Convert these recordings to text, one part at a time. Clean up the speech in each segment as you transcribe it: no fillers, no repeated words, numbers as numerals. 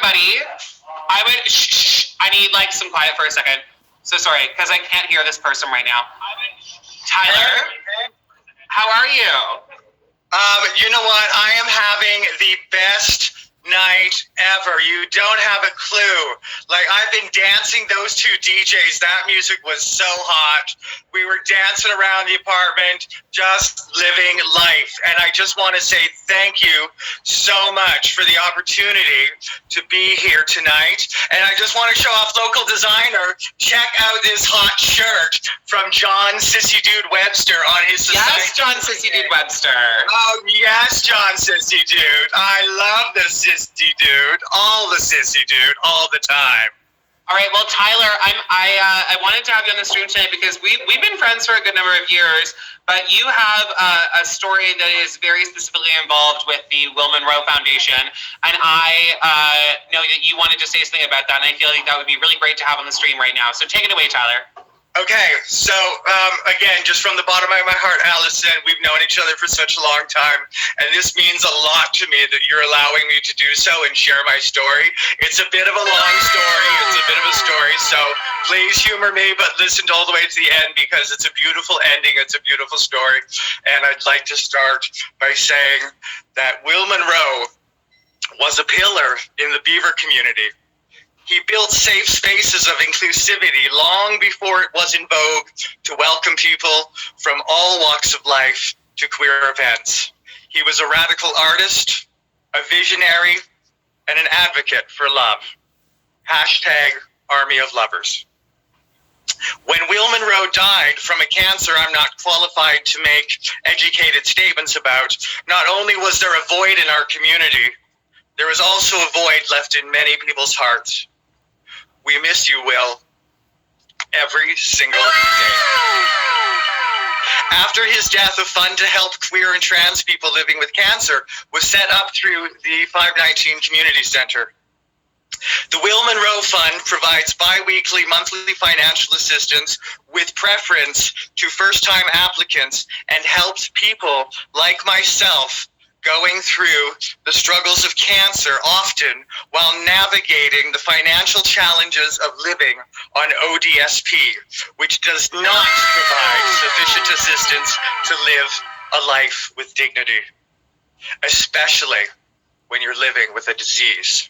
everybody. I need like some quiet for a second. So sorry, because I can't hear this person right now. Tyler, how are you? You know what? I am having the best night ever. You don't have a clue. Like, I've been dancing those two DJs. That music was so hot. We were dancing around the apartment, just living life. And I just want to say thank you so much for the opportunity to be here tonight. And I just want to show off local designer. Check out this hot shirt from John Sissy Dude Webster on his society. Yes, John Sissy Dude Webster. Oh, yes, John Sissy Dude. I love the Sissy Dude. All the Sissy Dude, all the time. All right, well, Tyler, I wanted to have you on the stream tonight because we've been friends for a good number of years, but you have a story that is very specifically involved with the Will Munro Foundation, and I know that you wanted to say something about that, and I feel like that would be really great to have on the stream right now. So take it away, Tyler. Okay, so again, just from the bottom of my heart, Allison, we've known each other for such a long time, and this means a lot to me that you're allowing me to do so and share my story. It's a bit of a long story, so please humor me, but listen all the way to the end because it's a beautiful ending, it's a beautiful story. And I'd like to start by saying that Will Munro was a pillar in the Beaver community. He built safe spaces of inclusivity long before it was in vogue to welcome people from all walks of life to queer events. He was a radical artist, a visionary, and an advocate for love. Hashtag Army of Lovers. When Will Munro died from a cancer I'm not qualified to make educated statements about, not only was there a void in our community, there was also a void left in many people's hearts. We miss you, Will, every single day. After his death, a fund to help queer and trans people living with cancer was set up through the 519 Community Center. The Will Munro Fund provides bi-weekly monthly financial assistance with preference to first-time applicants and helps people like myself going through the struggles of cancer, often while navigating the financial challenges of living on ODSP, which does not provide sufficient assistance to live a life with dignity, especially when you're living with a disease.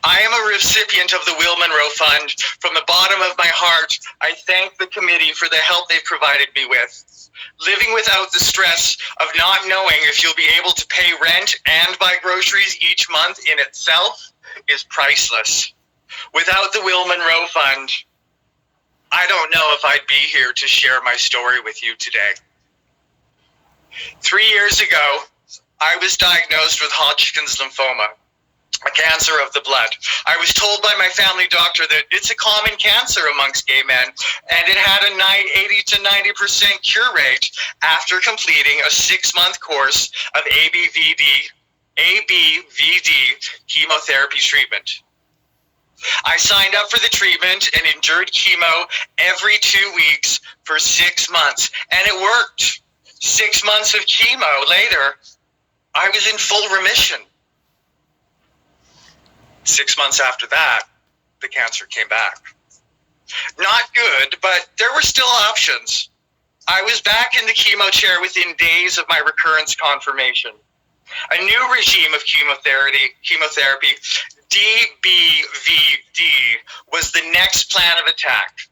I am a recipient of the Will Munro Fund. From the bottom of my heart, I thank the committee for the help they've provided me with. Living without the stress of not knowing if you'll be able to pay rent and buy groceries each month in itself is priceless. Without the Will Munro Fund, I don't know if I'd be here to share my story with you today. 3 years ago, I was diagnosed with Hodgkin's lymphoma, a cancer of the blood. I was told by my family doctor that it's a common cancer amongst gay men, and it had a 80 to 90% cure rate after completing a 6-month course of ABVD chemotherapy treatment. I signed up for the treatment and endured chemo every 2 weeks for 6 months, and it worked. 6 months of chemo later, I was in full remission. 6 months after that, the cancer came back. Not good, but there were still options. I was back in the chemo chair within days of my recurrence confirmation. A new regime of chemotherapy, DBVD, was the next plan of attack.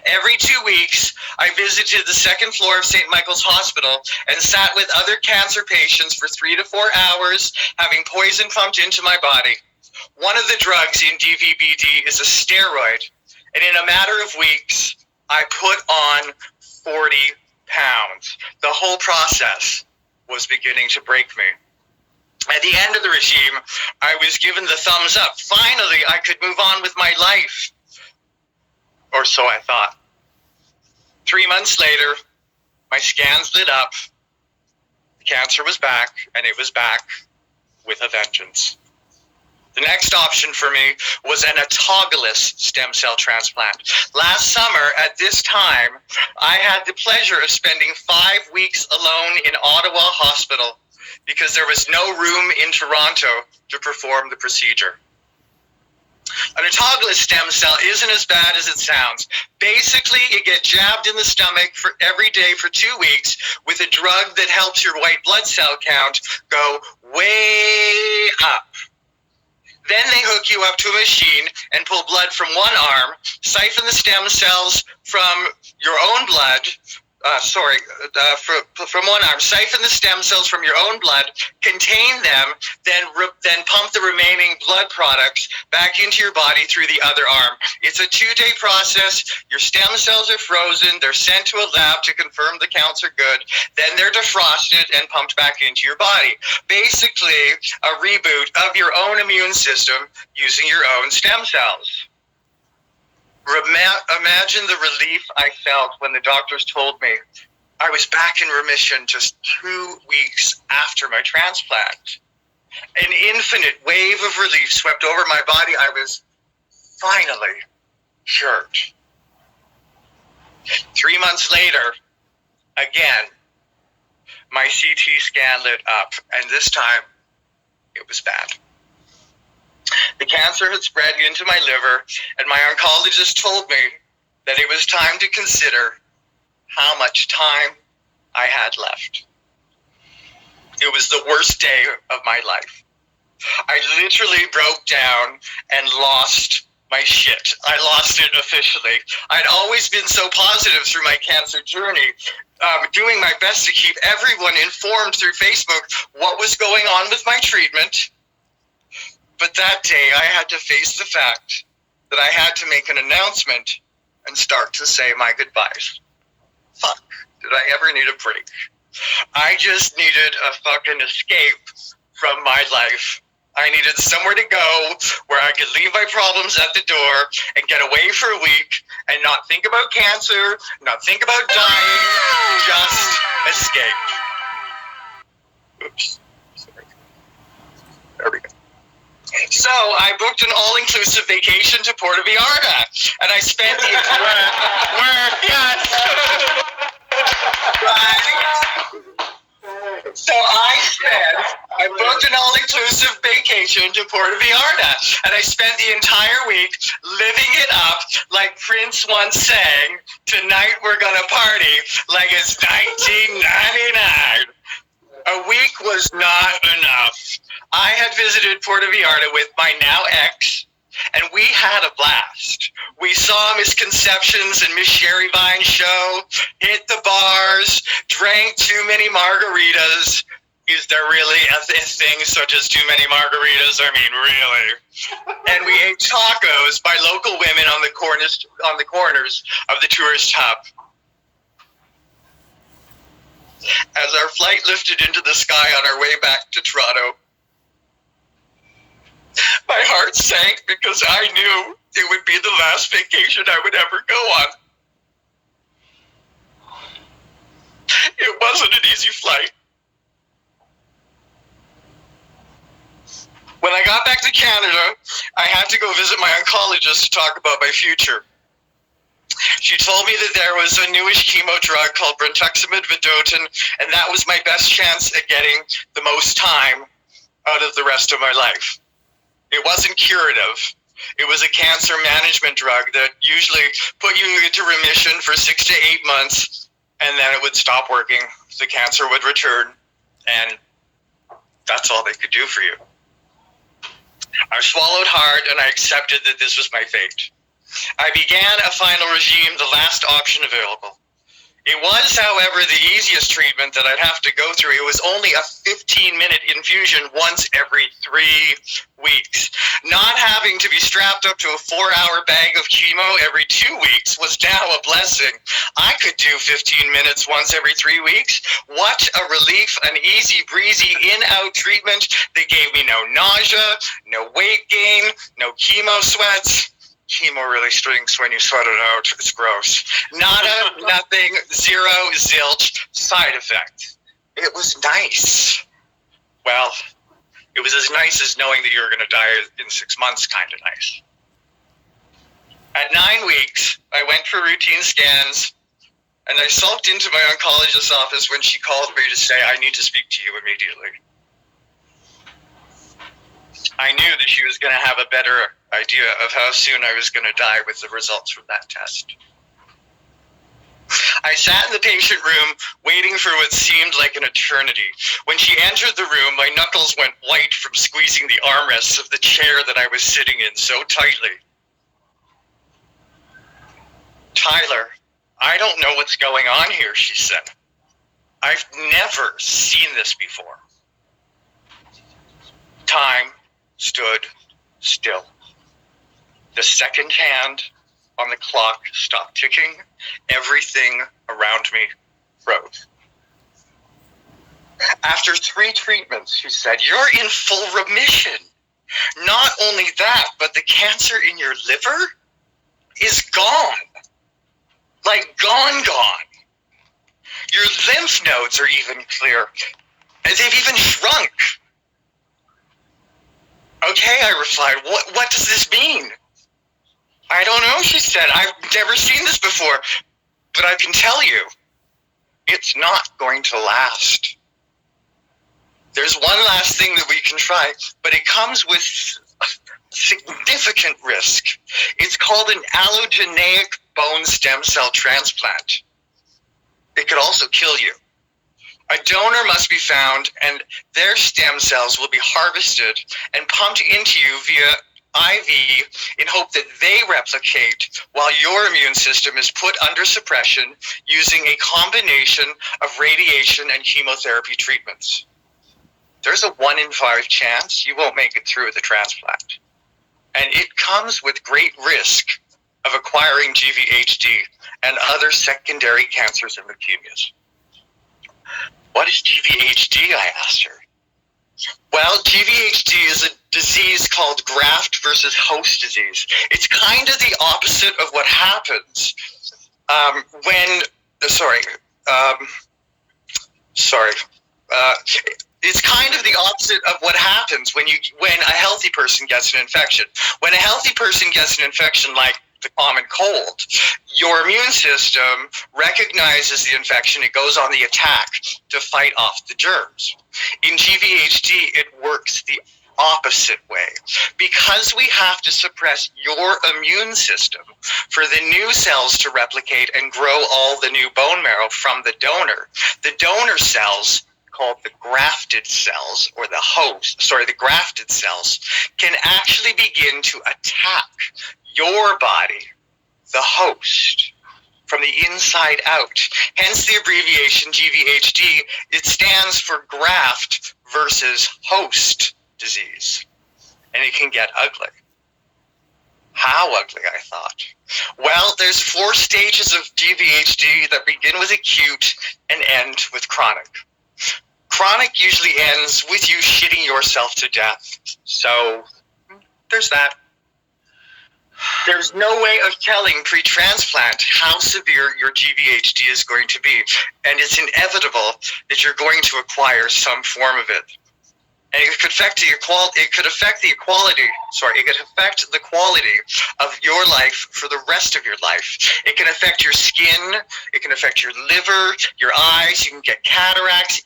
Every 2 weeks, I visited the second floor of St. Michael's Hospital and sat with other cancer patients for 3 to 4 hours, having poison pumped into my body. One of the drugs in DVBD is a steroid, and in a matter of weeks, I put on 40 pounds. The whole process was beginning to break me. At the end of the regime, I was given the thumbs up. Finally, I could move on with my life. Or so I thought. 3 months later, my scans lit up. The cancer was back, and it was back with a vengeance. The next option for me was an autologous stem cell transplant. Last summer, at this time, I had the pleasure of spending 5 weeks alone in Ottawa Hospital. because there was no room in Toronto to perform the procedure. An autologous stem cell isn't as bad as it sounds. Basically, you get jabbed in the stomach for every day for 2 weeks with a drug that helps your white blood cell count go way up. Then they hook you up to a machine and pull blood from one arm, siphon the stem cells from your own blood, from one arm, siphon the stem cells from your own blood, contain them, then pump the remaining blood products back into your body through the other arm. It's a 2-day process. Your stem cells are frozen. They're sent to a lab to confirm the counts are good. Then they're defrosted and pumped back into your body. Basically, a reboot of your own immune system using your own stem cells. Imagine the relief I felt when the doctors told me I was back in remission just 2 weeks after my transplant. An infinite wave of relief swept over my body. I was finally cured. 3 months later, again, my CT scan lit up, and this time it was bad. The cancer had spread into my liver, and my oncologist told me that it was time to consider how much time I had left. It was the worst day of my life. I literally broke down and lost my shit. I lost it officially. I'd always been so positive through my cancer journey, doing my best to keep everyone informed through Facebook what was going on with my treatment. But that day, I had to face the fact that I had to make an announcement and start to say my goodbyes. Fuck, did I ever need a break? I just needed a fucking escape from my life. I needed somewhere to go where I could leave my problems at the door and get away for a week and not think about cancer, not think about dying, just escape. Oops. Sorry. There we go. So I booked an all-inclusive vacation to Puerto Vallarta, and I spent the I booked an all-inclusive vacation to Puerto Vallarta, and I spent the entire week living it up like Prince once sang, "Tonight we're gonna party like it's 1999. A week was not enough. I had visited Puerto Vallarta with my now ex, and we had a blast. We saw Misconceptions and Miss Sherry Vine show, hit the bars, drank too many margaritas. Is there really a thing such as too many margaritas? I mean, really? And we ate tacos by local women on the corners of the tourist hub. As our flight lifted into the sky on our way back to Toronto, my heart sank because I knew it would be the last vacation I would ever go on. It wasn't an easy flight. When I got back to Canada, I had to go visit my oncologist to talk about my future. She told me that there was a newish chemo drug called brentuximab vedotin, and that was my best chance at getting the most time out of the rest of my life. It wasn't curative. It was a cancer management drug that usually put you into remission for 6 to 8 months, and then it would stop working. The cancer would return, and that's all they could do for you. I swallowed hard, and I accepted that this was my fate. I began a final regime, the last option available. It was, however, the easiest treatment that I'd have to go through. It was only a 15-minute infusion once every 3 weeks. Not having to be strapped up to a 4-hour bag of chemo every 2 weeks was now a blessing. I could do 15 minutes once every 3 weeks. What a relief, an easy breezy in-out treatment that gave me no nausea, no weight gain, no chemo sweats. Chemo really stinks when you sweat it out. It's gross. Nada, nothing, zero, zilch, side effect. It was nice. Well, it was as nice as knowing that you were going to die in 6 months, kind of nice. At 9 weeks, I went for routine scans, And I sulked into my oncologist's office when she called me to say, I need to speak to you immediately. I knew that she was going to have a better idea of how soon I was going to die with the results from that test. I sat in the patient room waiting for what seemed like an eternity. When she entered the room, my knuckles went white from squeezing the armrests of the chair that I was sitting in so tightly. Tyler, I don't know what's going on here, she said. I've never seen this before. Time stood still. The second hand on the clock stopped ticking. Everything around me froze. After 3 treatments, she said, you're in full remission. Not only that, but the cancer in your liver is gone. Like gone. Your lymph nodes are even clear. And they've even shrunk. Okay, I replied, what does this mean? I don't know, she said. I've never seen this before. But I can tell you, it's not going to last. There's one last thing that we can try, but it comes with significant risk. It's called an allogeneic bone stem cell transplant. It could also kill you. A donor must be found, and their stem cells will be harvested and pumped into you via IV in hope that they replicate while your immune system is put under suppression using a combination of radiation and chemotherapy treatments. There's a 1 in 5 chance you won't make it through the transplant. And it comes with great risk of acquiring GVHD and other secondary cancers and leukemias. What is GVHD? I asked her. Well, GVHD is a disease called graft versus host disease. It's kind of the opposite of what happens it's kind of the opposite of what happens when a healthy person gets an infection. When a healthy person gets an infection like the common cold, your immune system recognizes the infection, it goes on the attack to fight off the germs. In GVHD, it works the opposite way. Because we have to suppress your immune system for the new cells to replicate and grow all the new bone marrow from the donor cells, called the grafted cells, or the grafted cells, can actually begin to attack your body, the host, from the inside out. Hence the abbreviation GVHD. It stands for graft versus host disease. And it can get ugly. How ugly, I thought. Well, there's 4 stages of GVHD that begin with acute and end with chronic. Chronic usually ends with you shitting yourself to death. So there's that. There's no way of telling pre-transplant how severe your GVHD is going to be, and it's inevitable that you're going to acquire some form of it. And it could affect the quality of your life for the rest of your life. It can affect your skin, it can affect your liver, your eyes, you can get cataracts,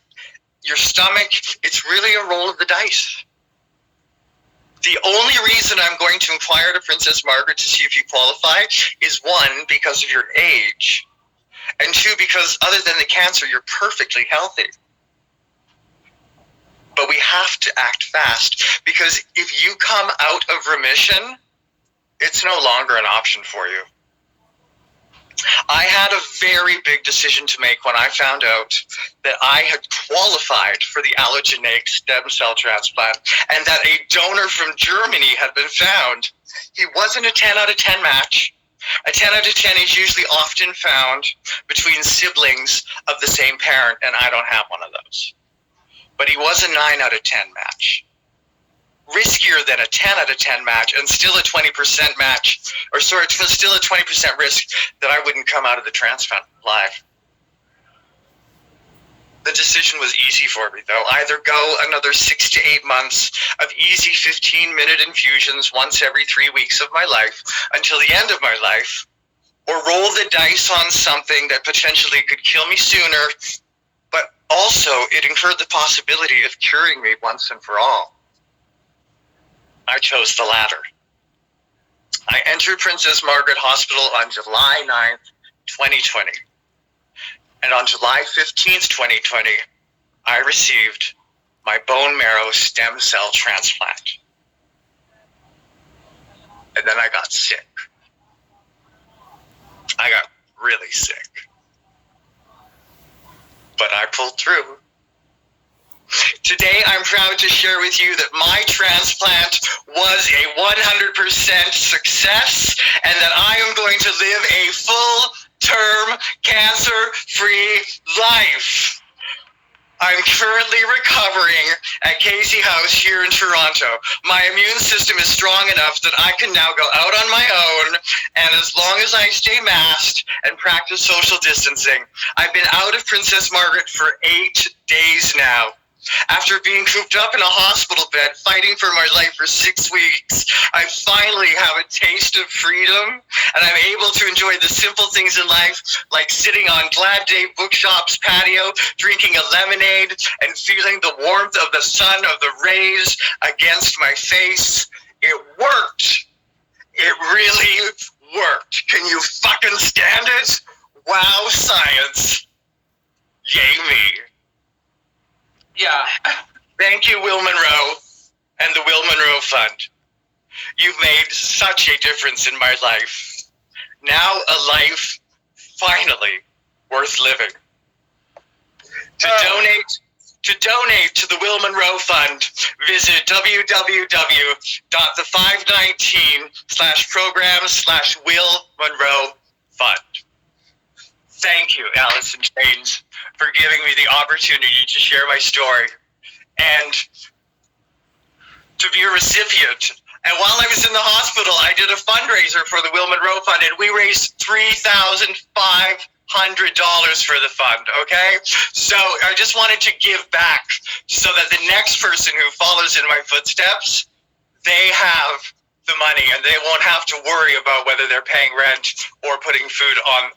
your stomach. It's really a roll of the dice. The only reason I'm going to inquire to Princess Margaret to see if you qualify is 1, because of your age, and 2, because other than the cancer, you're perfectly healthy. But we have to act fast, because if you come out of remission, it's no longer an option for you. I had a very big decision to make when I found out that I had qualified for the allogeneic stem cell transplant and that a donor from Germany had been found. He wasn't a 10 out of 10 match. A 10 out of 10 is usually often found between siblings of the same parent, and I don't have one of those. But he was a 9 out of 10 match. Riskier than a 10 out of 10 match, and still a 20% match, still a 20% risk that I wouldn't come out of the transplant alive. The decision was easy for me, though. Either go another 6 to 8 months of easy 15-minute infusions once every 3 weeks of my life until the end of my life, or roll the dice on something that potentially could kill me sooner, but also it incurred the possibility of curing me once and for all. I chose the latter. I entered Princess Margaret Hospital on July 9th, 2020. And on July 15th, 2020, I received my bone marrow stem cell transplant. And then I got sick. I got really sick. But I pulled through. Today, I'm proud to share with you that my transplant was a 100% success and that I am going to live a full-term, cancer-free life. I'm currently recovering at Casey House here in Toronto. My immune system is strong enough that I can now go out on my own, and as long as I stay masked and practice social distancing, I've been out of Princess Margaret for 8 days now. After being cooped up in a hospital bed, fighting for my life for 6 weeks, I finally have a taste of freedom, and I'm able to enjoy the simple things in life, like sitting on Glad Day Bookshop's patio, drinking a lemonade, and feeling the warmth of the sun of the rays against my face. It worked. It really worked. Can you fucking stand it? Wow, science. Yay me. Yeah. Thank you, Will Munro and the Will Munro Fund. You've made such a difference in my life. Now a life finally worth living. To donate to the Will Munro Fund, visit www.the519/program/Will Munro Fund. Thank you, Allison James, for giving me the opportunity to share my story and to be a recipient. And while I was in the hospital, I did a fundraiser for the Will Munro Fund, and we raised $3,500 for the fund, okay? So I just wanted to give back so that the next person who follows in my footsteps, they have the money and they won't have to worry about whether they're paying rent or putting food on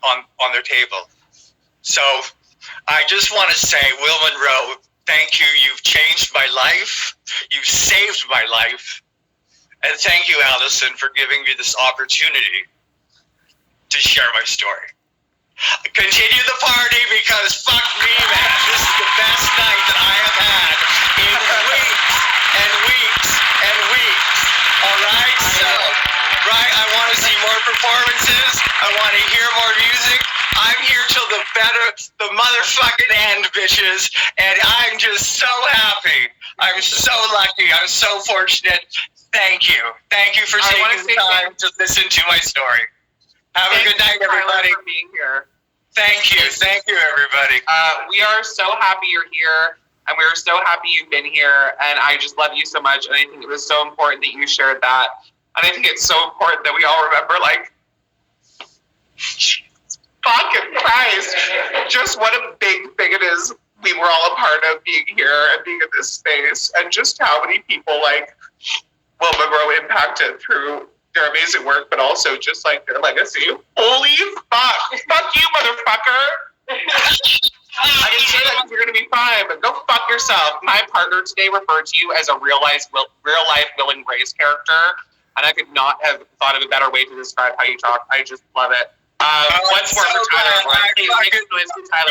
their table. So I just want to say, Will Munro, thank you. You've changed my life. You've saved my life. And thank you, Allison, for giving me this opportunity to share my story. Continue the party, because fuck me, man. This is the best night that I have had in weeks and weeks and weeks. All right, so, right, I want to see more performances. I want to hear more music. I'm here till the motherfucking end, bitches. And I'm just so happy. I'm so lucky. I'm so fortunate. Thank you. Thank you for taking the time to listen to my story. Have a good night, everybody. For being here. Thank you. Thank you, everybody. We are so happy you're here, and we're so happy you've been here, and I just love you so much, and I think it was so important that you shared that, and I think it's so important that we all remember, like, fucking Christ, just what a big thing it is we were all a part of being here and being in this space, and just how many people, like, Will Munro impacted through their amazing work, but also just like their legacy. Holy fuck! Fuck you, motherfucker! I can say that because you're gonna be fine, but go fuck yourself. My partner today referred to you as a real life Will and Grace character, and I could not have thought of a better way to describe how you talk. I just love it. Once more for Tyler. Please make some noise for Tyler.